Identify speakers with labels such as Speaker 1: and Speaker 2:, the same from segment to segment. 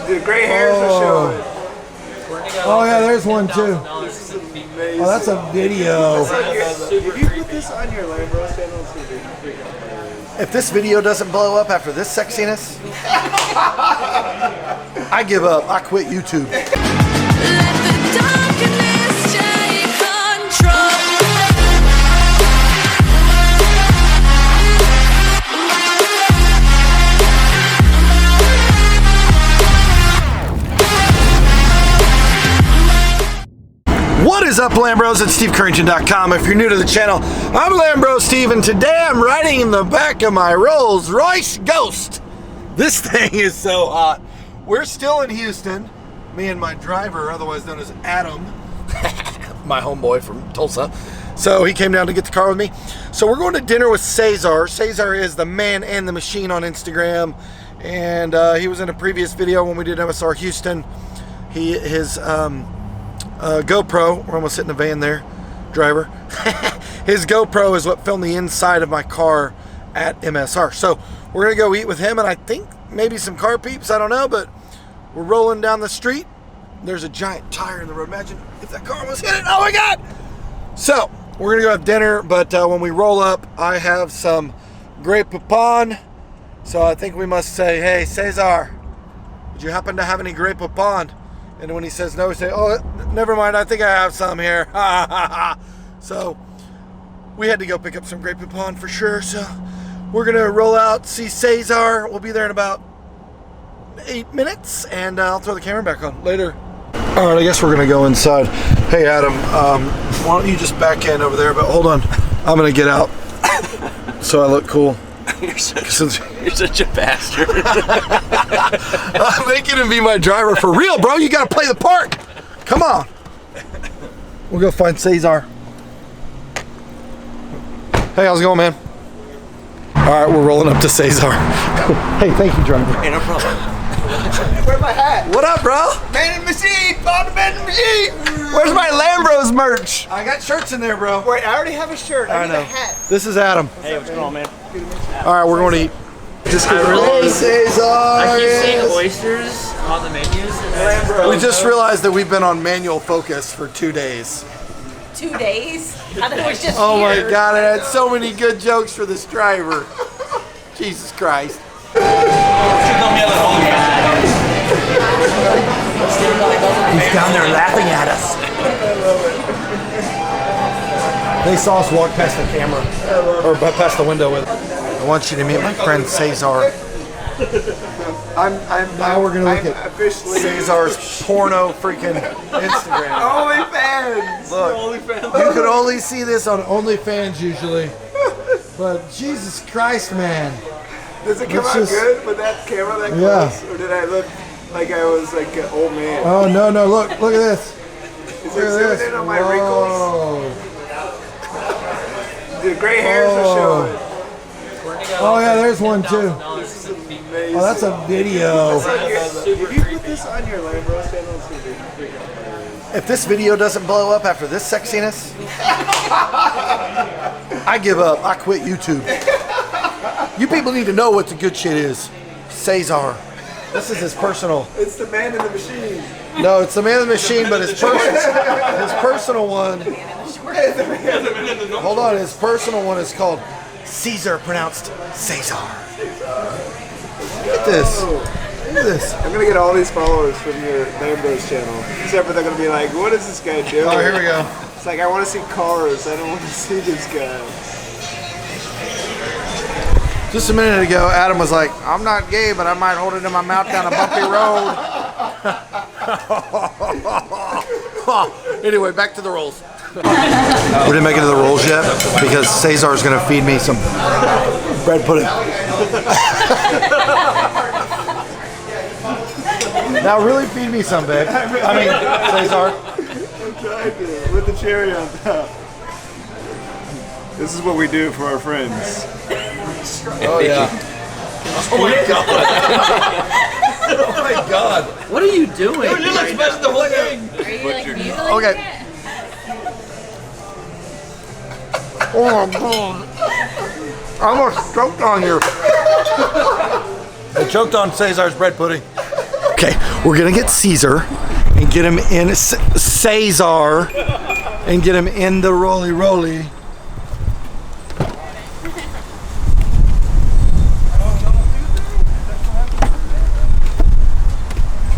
Speaker 1: The gray hairs are showing.
Speaker 2: Oh yeah, there's one too.
Speaker 1: This is amazing.
Speaker 2: Oh, that's a video.
Speaker 1: If you put this on your Lambros channel, it's gonna be freaking hilarious.
Speaker 2: If this video doesn't blow up after this sexiness, I give up. I quit YouTube.
Speaker 3: Let the darkness take control.
Speaker 2: What is up, Lambros? It's SteveCurrington.com. If you're new to the channel, I'm Lambro Steve, and today I'm riding in the back of my Rolls Royce Ghost. This thing is so hot. We're still in Houston. Me and my driver, otherwise known as Adam, my homeboy from Tulsa. So he came down to get the car with me. So we're going to dinner with Sayzar. Sayzar is the man and the machine on Instagram, and he was in a previous video when we did MSR Houston. His GoPro, we're almost hitting the van there, driver. His GoPro is what filmed the inside of my car at MSR. So we're gonna go eat with him, and I think maybe some car peeps, I don't know, but we're rolling down the street. There's a giant tire in the road. Imagine if that car was hit it. Oh my God! So we're gonna go have dinner, but when we roll up, I have some Grey Poupon. So I think we must say, hey, Sayzar, did you happen to have any Grey Poupon? And when he says no, we say, oh, never mind, I think I have some here. So we had to go pick up some Grey Poupon for sure. So we're going to roll out, see Sayzar. We'll be there in about 8 minutes, and I'll throw the camera back on later. All right, I guess we're going to go inside. Hey, Adam, why don't you just back in over there? But hold on, I'm going to get out so I look cool.
Speaker 4: You're such a bastard.
Speaker 2: I'm making him be my driver for real, bro. You gotta play the part. Come on. We'll go find Sayzar. Hey, how's it going, man? All right, we're rolling up to Sayzar. Hey, thank you, driver.
Speaker 4: Hey, no problem.
Speaker 1: Where's my hat?
Speaker 2: What up, bro?
Speaker 1: Man in the machine! Found the man in the machine!
Speaker 2: Where's my Lambros merch? I got shirts in there, bro.
Speaker 1: Wait, I already have a shirt. I need
Speaker 2: know.
Speaker 1: a hat.
Speaker 2: This is Adam.
Speaker 4: Hey, what's going on, man?
Speaker 2: All right, we're going to eat.
Speaker 1: Just
Speaker 4: I really-
Speaker 2: Sayzar.
Speaker 4: I keep seeing oysters on the menus.
Speaker 2: We just realized that we've been on manual focus for 2 days.
Speaker 5: 2 days? I thought it was just
Speaker 2: Oh my
Speaker 5: here.
Speaker 2: God, I had so many good jokes for this driver. Jesus Christ. He's down there laughing at us. They saw us walk past the camera, or past the window with it. I want you to meet my friend Sayzar. Now we're gonna look at
Speaker 1: officially
Speaker 2: Sayzar's porno freaking Instagram.
Speaker 1: OnlyFans.
Speaker 2: Look, you can only see this on OnlyFans usually, but Jesus Christ, man.
Speaker 1: Does it come
Speaker 2: Let's
Speaker 1: out
Speaker 2: just-
Speaker 1: good with that camera that
Speaker 2: Yeah.
Speaker 1: close? Or did I look like I was like an old man?
Speaker 2: Oh no, look at this.
Speaker 1: Is
Speaker 2: Look
Speaker 1: it
Speaker 2: at
Speaker 1: zooming
Speaker 2: this.
Speaker 1: in on my wrinkles?
Speaker 2: Whoa.
Speaker 1: The gray hairs are showing.
Speaker 2: Oh yeah, there's one too.
Speaker 1: This is amazing.
Speaker 2: Oh, that's a video.
Speaker 1: If you put this on your Lambros channel, it's gonna be freaking hilarious.
Speaker 2: If this video doesn't blow up after this sexiness, I give up. I quit YouTube. You people need to know what the good shit is. Sayzar. This is his personal.
Speaker 1: It's the man in the machine.
Speaker 2: No, it's the man in the machine, but his personal one. Hold on, his personal one is called Caesar, pronounced Sayzar. Look at this. Look at this.
Speaker 1: I'm gonna get all these followers from your Lambros channel. Except for they're gonna be like, what is this guy doing?
Speaker 2: Oh, here we go.
Speaker 1: It's like, I wanna see cars. I don't wanna see this guy.
Speaker 2: Just a minute ago, Adam was like, I'm not gay, but I might hold it in my mouth down a bumpy road. Anyway, back to the rolls. We didn't make it to the rolls yet because Sayzar is going to feed me some bread pudding. Now really feed me some, babe. I mean, Sayzar.
Speaker 1: I'm trying to, with the cherry on top. This is what we do for our friends.
Speaker 2: Oh yeah.
Speaker 4: Oh my God.
Speaker 2: Oh my God.
Speaker 4: What are you doing?
Speaker 2: You're like messing the whole thing.
Speaker 5: Are you like mutilating
Speaker 2: Okay.
Speaker 5: it?
Speaker 2: Oh my God. I almost choked on you. I choked on Sayzar's bread pudding. Okay, we're gonna get Caesar and get him in Sayzar and get him in the rolly.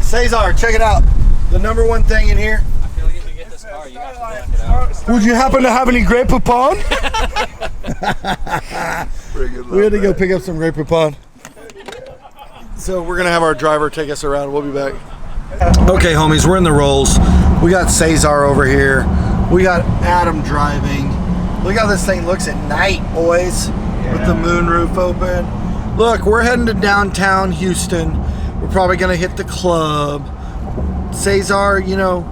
Speaker 2: Sayzar, check it out. The number one thing in here.
Speaker 4: I feel like if you get this car, you have to black it out.
Speaker 2: Would you happen to have any Grey Poupon? We had to go pick up some Grey Poupon. So we're gonna have our driver take us around. We'll be back. Okay, homies, we're in the rolls. We got Sayzar over here. We got Adam driving. Look how this thing looks at night, boys, with the moonroof open. Look, we're heading to downtown Houston. We're probably gonna hit the club. Sayzar, you know,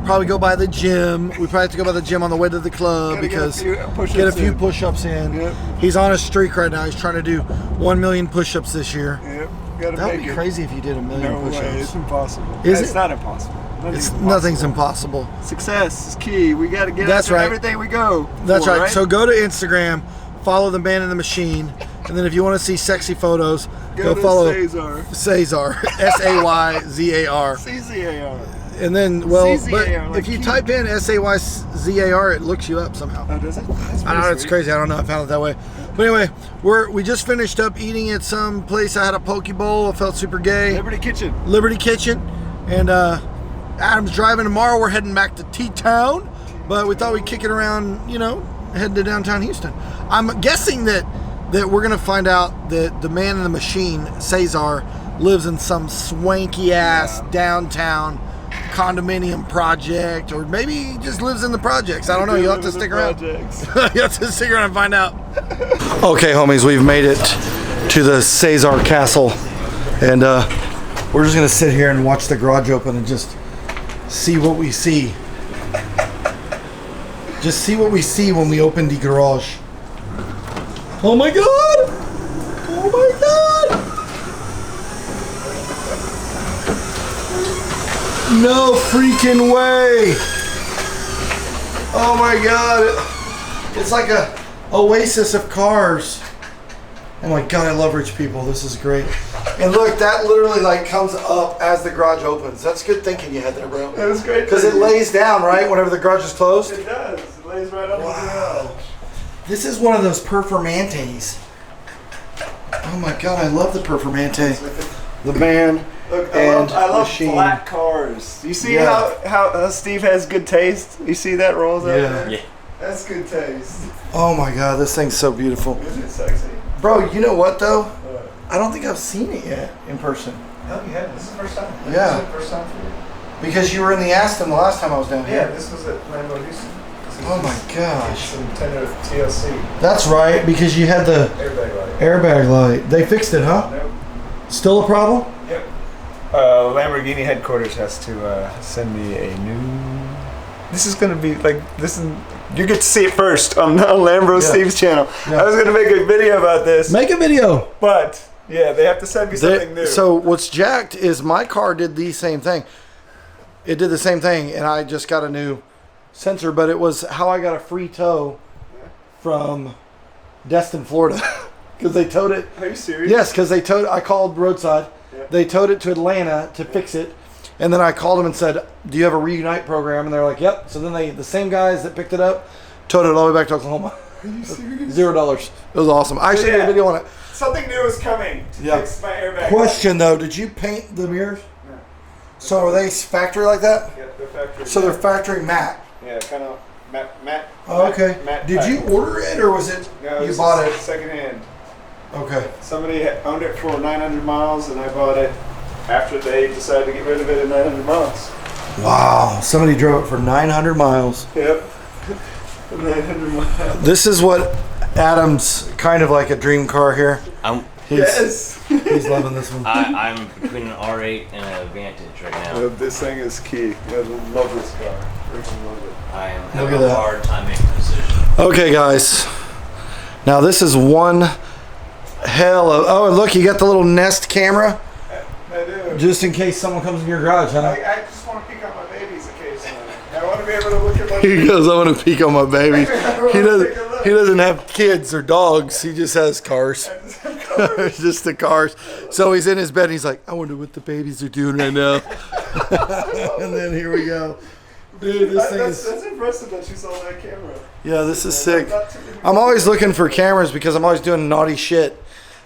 Speaker 2: probably go by the gym. We probably have to go by the gym on the way to the club because get a few push-ups in.
Speaker 1: Yep.
Speaker 2: He's on a streak right now. He's trying to do 1 million push-ups this year.
Speaker 1: Yep. Gotta
Speaker 2: That would
Speaker 1: make
Speaker 2: be
Speaker 1: it.
Speaker 2: crazy if you did 1 million
Speaker 1: No way. It's
Speaker 2: push-ups.
Speaker 1: impossible.
Speaker 2: Is
Speaker 1: It's
Speaker 2: it?
Speaker 1: not impossible.
Speaker 2: Nothing's impossible.
Speaker 1: Success is key. We got to get
Speaker 2: That's
Speaker 1: after
Speaker 2: right.
Speaker 1: everything we go.
Speaker 2: That's
Speaker 1: for,
Speaker 2: right. So go to Instagram, follow the Man in the Machine, and then if you want to see sexy photos, go
Speaker 1: to
Speaker 2: follow
Speaker 1: Sayzar.
Speaker 2: Sayzar, Sayzar.
Speaker 1: CZAR.
Speaker 2: And then, well,
Speaker 1: CZAR,
Speaker 2: but
Speaker 1: like
Speaker 2: if you
Speaker 1: cute.
Speaker 2: type in Sayzar, it looks you up somehow.
Speaker 1: Oh, does it? That's
Speaker 2: I don't know, it's crazy. I don't know. I found it that way. But anyway, we just finished up eating at some place. I had a poke bowl. I felt super gay.
Speaker 1: Liberty Kitchen.
Speaker 2: Liberty Kitchen. And Adam's driving tomorrow. We're heading back to T-Town. But we thought we'd kick it around, you know, heading to downtown Houston. I'm guessing that we're going to find out that the Man in the Machine, Sayzar, lives in some swanky-ass downtown condominium project, or maybe he just lives in the projects. I don't know. You'll have to stick around. You have to stick around and find out. Okay, homies, we've made it to the Sayzar Castle, and we're just gonna sit here and watch the garage open and just see what we see. Just see what we see when we open the garage. Oh my god! Oh my god! No freaking way! Oh my god! It's like a oasis of cars. Oh my god, I love rich people. This is great. And look, that literally like comes up as the garage opens. That's good thinking you had there, bro.
Speaker 1: That was great.
Speaker 2: Because it lays down, right, whenever the garage is closed?
Speaker 1: It does. It lays right up.
Speaker 2: Wow. This is one of those Performantes. Oh my god, I love the Performante. The man.
Speaker 1: Look,
Speaker 2: and
Speaker 1: I love
Speaker 2: machine.
Speaker 1: flat cars. You see
Speaker 2: Yeah.
Speaker 1: how Steve has good taste? You see that rolls up?
Speaker 2: Yeah.
Speaker 4: Yeah.
Speaker 1: That's good taste.
Speaker 2: Oh my god, this thing's so beautiful.
Speaker 1: Isn't it sexy?
Speaker 2: Bro, you know what though? I don't think I've seen it yet in person.
Speaker 1: No, you haven't. This is the first time.
Speaker 2: Yeah.
Speaker 1: This is the first time for you.
Speaker 2: Because you were in the Aston the last time I was down
Speaker 1: Yeah,
Speaker 2: here.
Speaker 1: this was at Lambo Houston.
Speaker 2: Oh my gosh.
Speaker 1: Some 10 TLC
Speaker 2: That's right, because you had the
Speaker 1: airbag light.
Speaker 2: airbag light. They fixed it, huh?
Speaker 1: Nope.
Speaker 2: Still a problem?
Speaker 1: Yep. Lamborghini headquarters has to send me a new. This is gonna be like this is. You get to see it first on Lambro
Speaker 2: Yeah.
Speaker 1: Steve's channel.
Speaker 2: Yeah.
Speaker 1: I was gonna make a video about this,
Speaker 2: Make a video.
Speaker 1: but yeah, they have to send me something new.
Speaker 2: So what's jacked is my car did the same thing. It did the same thing, and I just got a new sensor, but it was how I got a free tow from Destin, Florida. Because they towed it.
Speaker 1: Are you serious?
Speaker 2: Yes, because they towed. I called roadside.
Speaker 1: Yeah.
Speaker 2: They towed it to Atlanta to fix it, and then I called them and said, "Do you have a reunite program?" And they're like, "Yep." So then the same guys that picked it up towed it all the way back to Oklahoma.
Speaker 1: Are you serious?
Speaker 2: $0. It was awesome. I actually did a
Speaker 1: Yeah.
Speaker 2: video on it.
Speaker 1: Something new is coming to
Speaker 2: Yeah.
Speaker 1: fix my airbag.
Speaker 2: Question though, did you paint the mirrors?
Speaker 1: No.
Speaker 2: So are they factory like that?
Speaker 1: Yeah, the factory.
Speaker 2: So they're factory matte.
Speaker 1: Yeah, kind of matte.
Speaker 2: Oh, okay.
Speaker 1: Matte
Speaker 2: Did you
Speaker 1: type.
Speaker 2: order it or was it
Speaker 1: No,
Speaker 2: you
Speaker 1: this
Speaker 2: bought
Speaker 1: is
Speaker 2: it?
Speaker 1: secondhand.
Speaker 2: Okay.
Speaker 1: Somebody owned it for 900 miles, and I bought it after they decided to get rid of it at 900 miles.
Speaker 2: Wow. Somebody drove it for 900 miles.
Speaker 1: Yep. 900 miles.
Speaker 2: This is what Adam's kind of like a dream car here. He's,
Speaker 1: Yes.
Speaker 2: he's loving this one.
Speaker 6: I'm between an R8 and a Vantage right now.
Speaker 1: This thing is key. I love this car. Freaking love it.
Speaker 6: I am
Speaker 2: Look
Speaker 6: having
Speaker 2: at
Speaker 6: a
Speaker 2: that.
Speaker 6: hard time making a decision.
Speaker 2: Okay, guys. Now this is one hell of. Oh, and look, you got the little Nest camera,
Speaker 1: I do.
Speaker 2: just in case someone comes in your garage, huh?
Speaker 1: I just want to peek on my babies occasionally. I want to be able to look at my
Speaker 2: He goes, "I want to peek on my baby."
Speaker 1: I wanna
Speaker 2: He doesn't.
Speaker 1: take a look.
Speaker 2: He doesn't have kids or dogs. He just has cars. Just the cars. So he's in his bed and he's like, I wonder what the babies are doing right now. And then here we go. Dude, this thing is...
Speaker 1: That's impressive that you saw that camera.
Speaker 2: Yeah, this is sick. I'm always looking for cameras because I'm always doing naughty shit.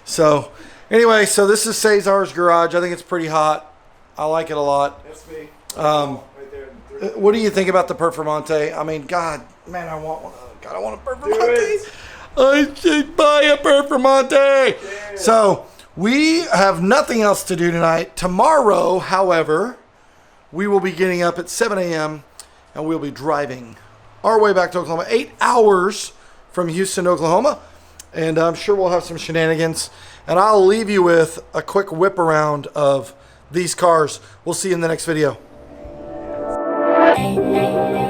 Speaker 2: So, anyway, so this is Sayzar's garage. I think it's pretty hot. I like it a lot.
Speaker 1: That's me.
Speaker 2: Um,
Speaker 1: Right there.
Speaker 2: What do you think about the Performante? I mean, God, man, I want one. God, I want a Performante. I should buy a Performante.
Speaker 1: Yeah.
Speaker 2: So, we have nothing else to do tonight. Tomorrow, however, we will be getting up at 7 a.m. and we'll be driving our way back to Oklahoma. 8 hours from Houston, Oklahoma. And I'm sure we'll have some shenanigans. And I'll leave you with a quick whip around of these cars. We'll see you in the next video.
Speaker 3: Hey, hey, hey.